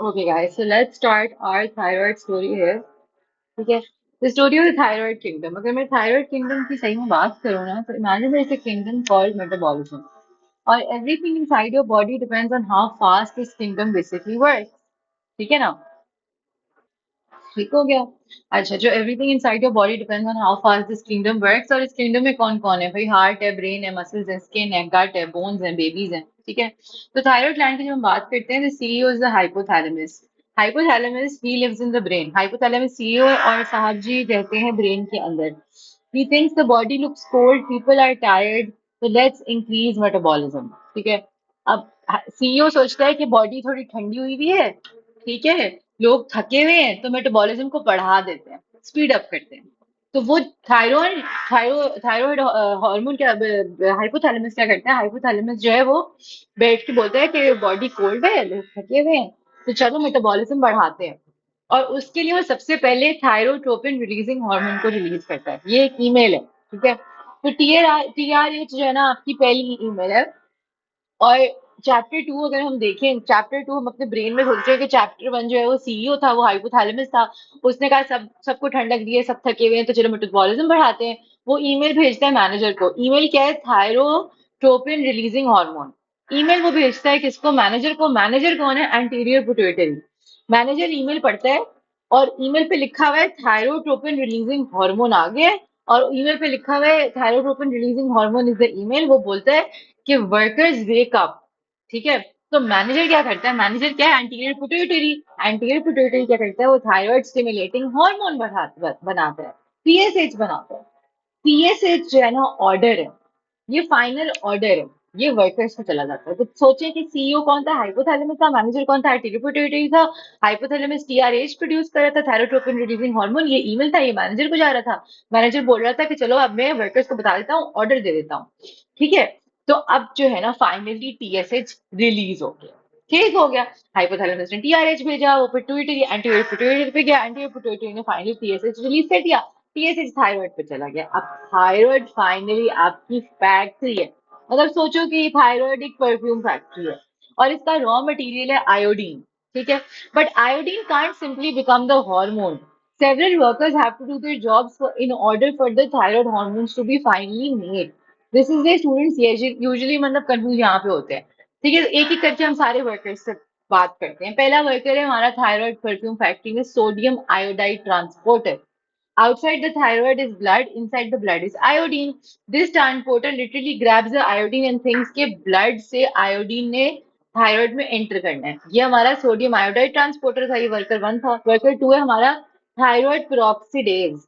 Okay, guys, so let's start our thyroid story here. ठीक है, the story of the thyroid kingdom. अगर मैं thyroid kingdom की सही में बात करूँ ना, तो imagine there is a kingdom called metabolism. और everything inside your body depends on how fast this kingdom basically works. ठीक है ना? ठीक हो गया। अच्छा, जो everything inside your body depends on how fast this kingdom works. और इस किंगडम में कौन कौन है भाई? हार्ट है, ब्रेन है, मसल्स है, स्किन है, गट है, बोन्स है, बेबीज हैं। ठीक है, तो थायराइड ग्लैंड की जब हम बात करते हैं, the CEO is the hypothalamus. Hypothalamus ही lives in the brain. Hypothalamus CEO और साहब जी रहते हैं ब्रेन के अंदर। He thinks the body looks cold, people are tired, so let's increase metabolism. ठीक है, अब सीईओ सोचता है कि बॉडी थोड़ी ठंडी हुई भी है, ठीक है, लोग थके हुए हैं, तो मेटाबॉलिज्म को बढ़ा देते हैं, स्पीड अप करते हैं। तो वो थायरॉइड थायरॉइड हार्मोन क्या, हाइपोथैलेमस क्या करता है? हाइपोथैलेमस जो है वो बैठ के बोलता है कि बॉडी कोल्ड है, लोग थके हुए हैं, तो चलो मेटाबॉलिज्म बढ़ाते हैं। और उसके लिए वो सबसे पहले थायरोट्रोपिन रिलीजिंग हार्मोन को रिलीज करता है। ये एक ईमेल है, ठीक है। तो टीआरएच जो है ना, आपकी पहली ईमेल है। और चैप्टर टू अगर हम देखें, चैप्टर टू हम अपने ब्रेन में सोचते हैं कि चैप्टर वन जो है वो सीईओ था, वो हाइपोथैलेमस था। उसने कहा सबको ठंडक दी है, सब थके हुए हैं, तो चलो मेटाबॉलिज्म बढ़ाते हैं। वो ईमेल भेजता है मैनेजर को। ईमेल क्या है? Thyrotropin releasing hormone. ईमेल वो भेजता है किसको? मैनेजर को। मैनेजर कौन है? Anterior pituitary. मैनेजर ईमेल पढ़ता है, और ईमेल पे लिखा हुआ है थायरोट्रोपिन रिलीजिंग हार्मोन आ गया है। और ईमेल पे लिखा हुआ है thyrotropin releasing hormone is the email. वो बोलता है कि वर्कर्स वेक अप। ठीक है, तो मैनेजर क्या करता है? मैनेजर क्या है? Anterior pituitary. एंटीरियर पिट्यूटरी क्या करता है? वो थायराइड स्टिमुलेटिंग हार्मोन बनाता है, पीएसएच बनाता है। पीएसएच जो है ना, ऑर्डर है, ये फाइनल ऑर्डर है, ये वर्कर्स को चला जाता है। तो सोचे कि सीईओ कौन था? हाइपोथैलेमस था। मैनेजर कौन था? एंटीरियर पिट्यूटरी था। हाइपोथैलेमस टीआरएच प्रोड्यूस कर रहा था, थायरोट्रोपिन रिलीजिंग हार्मोन। ये ईमेल था, ये मैनेजर को जा रहा था। मैनेजर बोल रहा था कि चलो अब मैं वर्कर्स को बता देता हूँ, ऑर्डर दे देता हूँ। ठीक है, तो अब जो है ना, फाइनली टीएसएच रिलीज हो गया, ठीक हो गया। हाइपोथैलेमस ने टीआरएच भेजा, वो पिट्यूटरी एंटीरियर पिट्यूटरी पे गया, एंटीरियर पिट्यूटरी ने फाइनली टीएसएच रिलीज कर दिया। टीएसएच थायराइड पे चला गया। अब थायराइड फाइनली आपकी फैक्ट्री है। मतलब सोचो कि थायराइड एक परफ्यूम फैक्ट्री है, और इसका रॉ मटेरियल है आयोडीन। ठीक है, but iodine can't simply become the hormone. Several workers have to do their jobs in order for the thyroid hormones to be finally made. This is the students usually मतलब confuse यहाँ पे होते हैं। ठीक है, एक एक करके हम सारे वर्कर्स से बात करते हैं। पहला वर्कर है हमारा थायराइड परफ्यूम फैक्ट्री में, sodium iodide transporter. Outside the thyroid is blood, inside the blood is iodine. This transporter literally grabs the iodine and thinks कि blood से iodine ने थायराइड में एंटर करना है। ये हमारा सोडियम आयोडाइड ट्रांसपोर्टर था, ये वर्कर वन था। वर्कर टू है हमारा थायराइड पेरोक्सीडेज,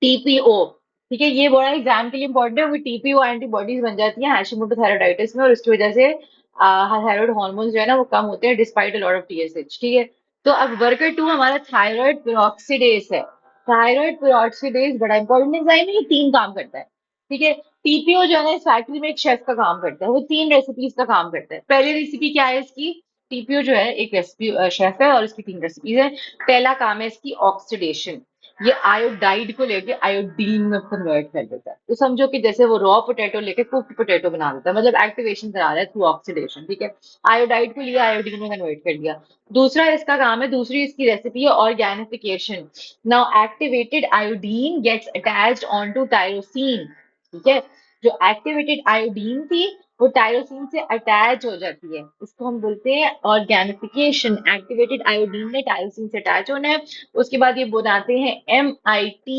टीपीओ। ठीक है, ये बड़ा एग्जाम के लिए इंपॉर्टेंट है। वो टीपीओ एंटीबॉडीज बन जाती है हैशिमोटो थायराइडाइटिस में, और उसकी वजह से थायराइड हार्मोन्स जो है ना वो कम होते हैं despite a lot of TSH. ठीक है, तो अब वर्कर टू हमारा थायराइड पेरोक्सीडेज है। थायराइड पेरोक्सीडेज बड़ा इंपॉर्टेंट एंजाइम है, ये तीन काम करता है। ठीक है, टीपीओ जो है ना इस फैक्ट्री में एक शेफ का काम करता है, वो तीन रेसिपीज का काम करता है। पहली रेसिपी क्या है इसकी? टीपीओ जो है एक रेसिपी शेफ है, और इसकी तीन रेसिपीज है। पहला काम है इसकी ऑक्सीडेशन। ये आयोडाइड को लेके आयोडीन में कन्वर्ट कर देता है। तो समझो कि जैसे वो रॉ पोटैटो लेके कुक्ड पोटैटो बना देता है, मतलब एक्टिवेशन करा रहा है थ्रू ऑक्सीडेशन। ठीक है, आयोडाइड को लिया, आयोडीन में कन्वर्ट कर दिया। दूसरा इसका काम है, दूसरी इसकी रेसिपी है organification. Now activated iodine gets attached on to tyrosine. ठीक है, जो एक्टिवेटेड आयोडीन थी वो टायरोसिन से अटैच हो जाती है, इसको हम बोलते हैं ऑर्गेनिफिकेशन। एक्टिवेटेड आयोडीन ने टायरोसिन से अटैच होना है। उसके बाद ये बनाते हैं MIT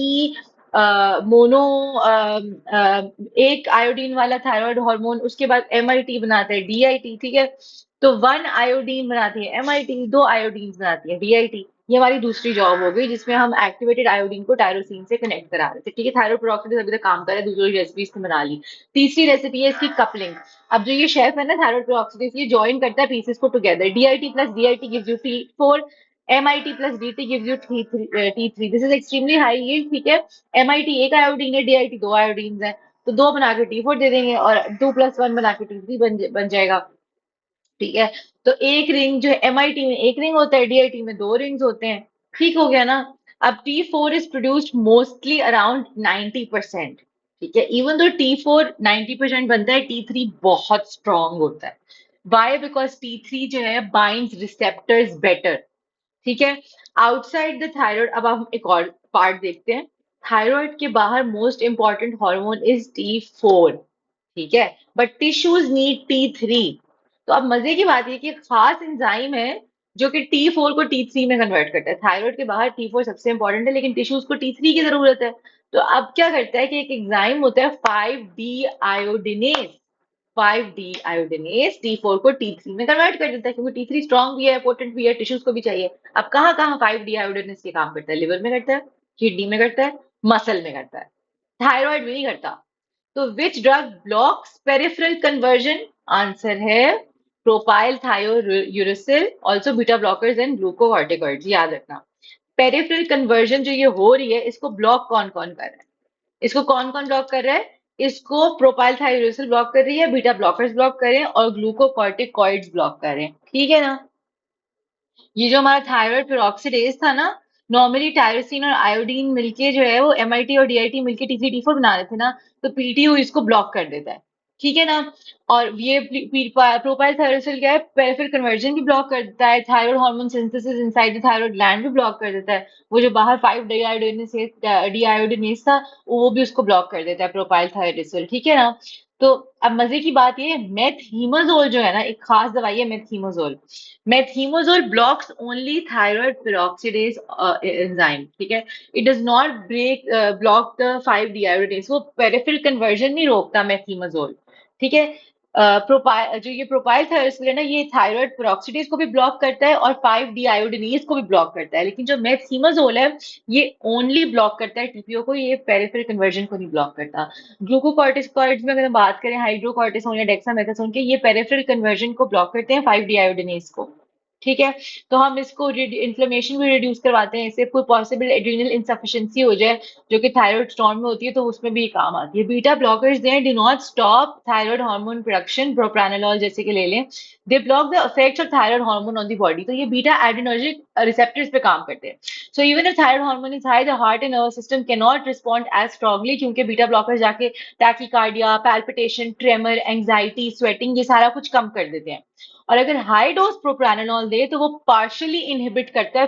मोनो, एक आयोडीन वाला थायराइड हार्मोन। उसके बाद MIT बनाते हैं DIT। ठीक है, तो वन आयोडीन बनाती है MIT, दो आयोडीन बनाती है DIT। ये हमारी दूसरी जॉब हो गई, जिसमें हम एक्टिवेटेड आयोडीन को टायरोसिन से कनेक्ट करा रहे थे। ठीक है, थायराइड पेरोक्सीडेज अभी तक काम कर रहा है, दूसरी रेसिपी इसने बना ली। तीसरी रेसिपी है इसकी कपलिंग। अब जो ये शेफ है ना थायराइड पेरोक्सीडेज, ये ज्वाइन करता है पीसेस को together. DIT plus DIT gives you T4, MIT plus DT gives you T3। This is extremely high yield. ठीक है, MIT एक आयोडीन है, DIT दो आयोडीन है, तो दो बना के T4 दे देंगे, और 2+1 बना के T3 बन जाएगा। ठीक है, तो एक रिंग जो है MIT में एक रिंग होता है, DIT में दो रिंग्स होते हैं। ठीक हो गया ना? अब T4 is produced mostly around 90%। ठीक है, इवन दो T4 90% बनता है, T3 बहुत स्ट्रांग होता है। वाई? बिकॉज T3 जो है बाइंड्स रिसेप्टर्स बेटर। ठीक है। आउटसाइड द थायराइड, अब हम एक और पार्ट देखते हैं। थायराइड के बाहर most important hormone is T4। ठीक है। But tissues need T3। तो अब मजे की बात ये कि एक खास एंजाइम है जो कि T4 को T3 में कन्वर्ट करता है। थायराइड के बाहर T4 सबसे इंपॉर्टेंट है, लेकिन टिश्यूज को T3 की जरूरत है। तो अब क्या करता है कि एक एंजाइम होता है 5D आयोडिनेज। 5D आयोडिनेज T4 को T3 में कन्वर्ट कर देता है, क्योंकि T3 स्ट्रांग भी है, पोटेंट भी है, टिश्यूज को भी चाहिए। अब कहाँ कहाँ 5D आयोडिनेज के काम करता है? लिवर में करता है, किडनी में करता है, मसल में करता है, थायराइड में नहीं करता। तो which drug blocks peripheral conversion? Answer है propylthiouracil, also beta blockers and glucocorticoids. याद रखना, पेरिफेरल कन्वर्जन जो ये हो रही है, इसको ब्लॉक कौन कौन कर रहा है? इसको कौन कौन ब्लॉक कर रहा है? इसको प्रोपाइल थायोरेसिल ब्लॉक कर रही है, बीटा ब्लॉकर्स ब्लॉक कर रहे हैं, और ग्लूकोकॉर्टिकॉइड्स ब्लॉक कर रहे हैं। ठीक है ना? ये जो हमारा थायराइड पेरोक्सिडेज था ना, नॉर्मली टायरोसिन और आयोडीन मिलके जो है वो एमआईटी और डीआईटी मिलके T3 T4 बना रहे थे ना, तो पीटीयू इसको ब्लॉक कर देता है। ठीक है ना? और ये प्रोपाइल थायरोसिल क्या है? पेरिफेरल कन्वर्जन भी ब्लॉक कर देता है, thyroid hormone synthesis inside the thyroid gland भी ब्लॉक कर देता है। वो जो बाहर 5 डीआयोडिनेज था, वो भी उसको ब्लॉक कर देता है, प्रोपाइल थायरोसिल। ठीक है ना? तो अब मजे की बात ये, मेथहीमोजोल जो है ना, एक खास दवाई है मेथहीमोजोल। मेथहीमोजोल blocks only thyroid peroxidase enzyme। ठीक है। It does not block the 5-deiodinase। वो पेरिफेरल कन्वर्जन नहीं रोकता मेथहीमोजोल। ठीक है। प्रोपाइल जो ये प्रोपाइल थायरोसिल है ना, ये थायराइड पेरोक्सिडेज को भी ब्लॉक करता है और 5-deiodinase को भी ब्लॉक करता है, लेकिन जो मेथहीमोजोल है, ये ओनली ब्लॉक करता है टीपीओ को, ये पेरिफेरल कन्वर्जन को नहीं ब्लॉक करता। ग्लूकोकॉर्टिकोइड्स में अगर हम बात करें, हाइड्रोकॉर्टिसोन या डेक्सामेथासोन के, ये पेरिफेरल कन्वर्जन को ब्लॉक करते हैं 5-deiodinase को। ठीक है। तो हम इसको इन्फ्लेमेशन भी रिड्यूस करवाते हैं, इससे कोई पॉसिबल एड्रिनल इनसफिशिएंसी हो जाए जो कि थायराइड स्टॉर्म में होती है, तो उसमें भी ये काम आती है। Beta blockers then do not stop thyroid hormone production, propranolol जैसे कि ले लें। They block the effects of thyroid hormone on the body. तो ये बीटा एड्रिनर्जिक रिसेप्टर्स पे काम करते हैं। So even if thyroid hormone is high, the heart and nervous system can not respond as strongly, क्योंकि बीटा ब्लॉकर्स जाके tachycardia, palpitation, tremor, anxiety, sweating, ये सारा कुछ कम कर देते हैं। और अगर हाई डोज प्रोप्रानोल दे तो वो पार्शियली इनहिबिट करता है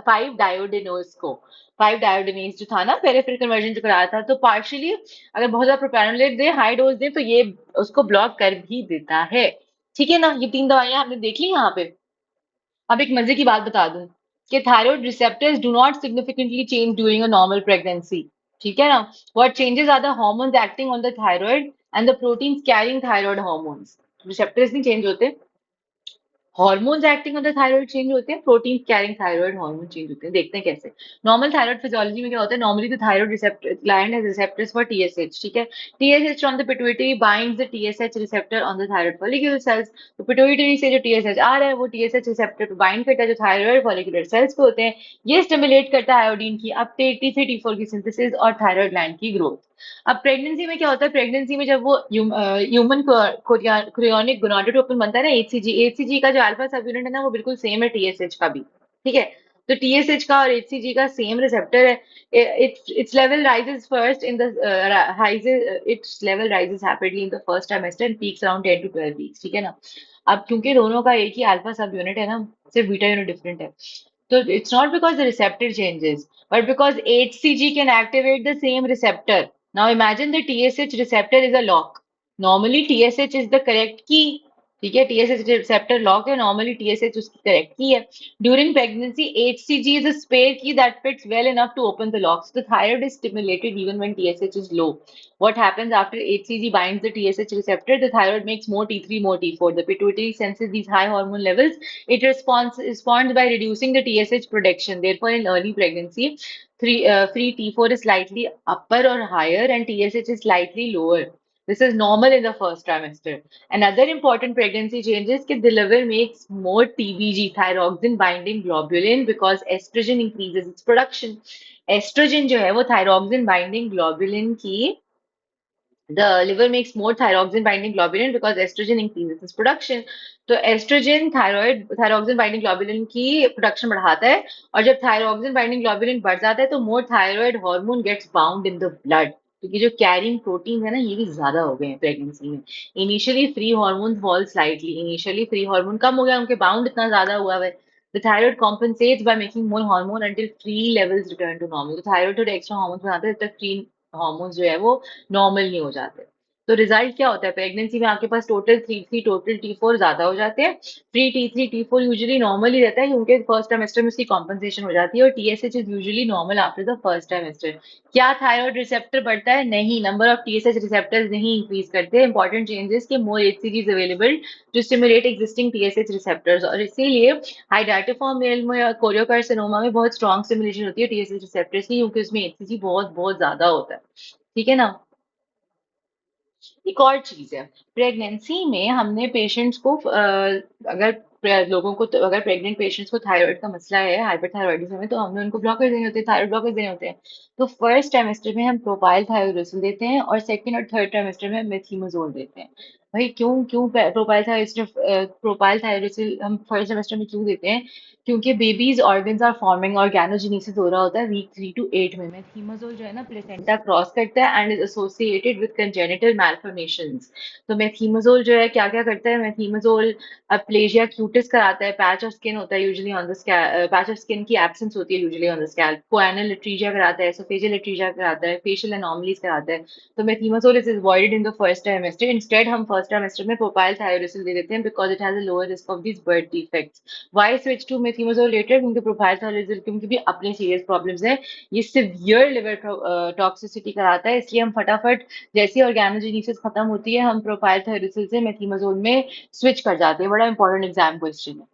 5 डायोडिनोज को। 5 डायोडिनेज जो था ना, पेरिफेरल कन्वर्जन जो कराया था, तो पार्शियली अगर बहुत ज्यादा प्रोप्रानोलेट दे, हाई डोज दे, तो ये उसको ब्लॉक कर भी देता है। ठीक है ना? ये तीन दवाइयां हमने देख ली यहाँ पे। अब एक मजे की बात बता दूं कि thyroid receptors do not significantly change during a normal pregnancy. ठीक है ना? What changes are the hormones acting on the thyroid and the proteins carrying thyroid hormones. Receptors नहीं चेंज होते, hormones acting on the thyroid change होते हैं, protein carrying thyroid hormone change होते हैं। देखते हैं कैसे। नॉर्मल थायराइड फिजियोलॉजी में क्या होता है? Normally the thyroid receptor gland has receptors for TSH. ठीक है। TSH on the pituitary binds the TSH receptor on the thyroid follicular cells. तो पिट्यूटरी से जो टीएसएच आ रहा है, वो टीएसएच रिसेप्टर पे बाइंड करता है जो थायराइड फॉलिकुलर सेल्स पे होते हैं। ये स्टिमुलेट करता है आयोडीन की अपटेक, T3 T4 की सिंथेसिस और थायराइड ग्लैंड की ग्रोथ। अब प्रेगनेंसी में क्या होता है? प्रेगनेंसी में जब वो ह्यूमन क्रियोनिक गोनाडोट्रोपिन बनता है ना, एचसीजी, एचसीजी का जो अल्फा सब यूनिट है ना, वो बिल्कुल सेम है टीएसएच का भी। ठीक है। तो टीएसएच का और एचसीजी का सेम रिसेप्टर है। It's level rises first in the it's level rises rapidly in the first trimester and peaks around 10 to 12 weeks. ठीक है ना? अब क्योंकि दोनों का एक ही अल्फा सब यूनिट है ना, सिर्फ बीटा यूनिट डिफरेंट है, so it's not because the receptor changes, but because HCG can activate the same receptor. Now imagine the TSH receptor is a lock. Normally TSH is the correct key. ठीक है। TSH receptor lock है, normally TSH उसकी correct key है। During pregnancy, HCG is a spare key that fits well enough to open the lock. So the thyroid is stimulated even when TSH is low. What happens after HCG binds the TSH receptor? The thyroid makes more T3, more T4. The pituitary senses these high hormone levels. It responds by reducing the TSH production. Therefore, in early pregnancy, free T4 is slightly upper or higher and TSH is slightly lower. This is normal in the first trimester. Another important pregnancy change is that the liver makes more TBG, thyroxine binding globulin, because estrogen increases its production. Estrogen जो है वो thyroxine binding globulin की, the liver makes more thyroxine binding globulin because estrogen increases its production. तो oestrogen thyroxine binding globulin की production बढ़ाता है, और जब थायरोक्सिन बाइंडिंग ग्लोबुलिन बढ़ जाता है तो more thyroid hormone gets bound in the blood. क्योंकि जो कैरिंग प्रोटीन है ना ये भी ज्यादा हो गए हैं प्रेगनेंसी में। Initially free hormone fall slightly, initially free hormone कम हो गया, उनके बाउंड इतना ज्यादा हुआ है। The thyroid compensates by making more hormone until free levels return to normal. तो थायराइड थोड़े एक्स्ट्रा हार्मोन्स बनाते हैं, जब तक फ्री हार्मोन्स जो है वो नॉर्मल नहीं हो जाते। तो रिजल्ट क्या होता है, प्रेगनेंसी में आपके पास टोटल T3 टोटल T4 ज्यादा हो जाते हैं। Free T3 T4 usually normal ही रहता है, क्योंकि फर्स्ट ट्राइमेस्टर में उसकी कॉम्पनसेशन हो जाती है, और TSH is usually normal after the first trimester. क्या थायराइड रिसेप्टर बढ़ता है? नहीं, नंबर ऑफ TSH रिसेप्टर्स नहीं इंक्रीज करते। इंपॉर्टेंट चेंजेस के more HCG is available to stimulate existing TSH receptors, और इसीलिए हाइडाटिफॉर्म मेल में या कोरियोकार्सिनोमा में बहुत स्ट्रॉन्ग स्टिमुलेशन होती है TSH रिसेप्टर्स की, क्योंकि उसमें HCG बहुत बहुत ज्यादा होता है। ठीक है ना। एक और चीज है, प्रेगनेंसी में हमने पेशेंट्स को अगर लोगों को, तो अगर प्रेग्नेंट पेशेंट्स को थायराइड का मसला है, हाइपरथायरॉइडिज्म है, तो हमने उनको ब्लॉकर देने होते हैं, थायराइड ब्लॉकर देने होते हैं। तो फर्स्ट ट्राइमेस्टर में हम प्रोपाइल थायरोसिल देते हैं, और सेकंड और थर्ड ट्राइमेस्टर में मेथिमोजोल देते हैं। भाई क्यों क्यों प्रोपाइल थायरोसिल हम फर्स्ट ट्राइमेस्टर में क्यों देते हैं? क्योंकि babies organs are forming, organogenesis हो रहा होता है वीक 3 to 8 में। मेथिमोजोल जो है ना प्लेसेंटा क्रॉस करता है and is associated with congenital malformations. तो मेथिमोजोल जो है क्या क्या करता है, मेथिमोजोल अप्लेजिया क्यूटिस कराता है, पैच ऑफ स्किन होता है usually on the scalp, patch of skin की एब्सेंस होती है यूजुअली ऑन द स्कैल्प, कोएनल लिट्रीजिया कराता है, एसोफेजियल लिट्रीजिया कराता है, फेशियल एनॉमलीज कराता है। तो methimazole is avoided in the first trimester, instead हम फर्स्ट ट्राइमेस्टर में प्रोपाइल थायरोसिल दे देते हैं, because it has a lower risk of this birth defects. Why switch to methimazole later? क्योंकि प्रोपाइल थायरोसिल क्योंकि भी अपने सीरियस प्रॉब्लम्स है, ये सिवियर लिवर टॉक्सिसिटी कराता है, इसलिए हम फटाफट जैसी ऑर्गेनोजेनेसिस खत्म होती है हम प्रोपाइल थायरोसिल से मेथिमोजोल में स्विच कर जाते हैं। बड़ा इंपॉर्टेंट एग्जाम क्वेश्चन है।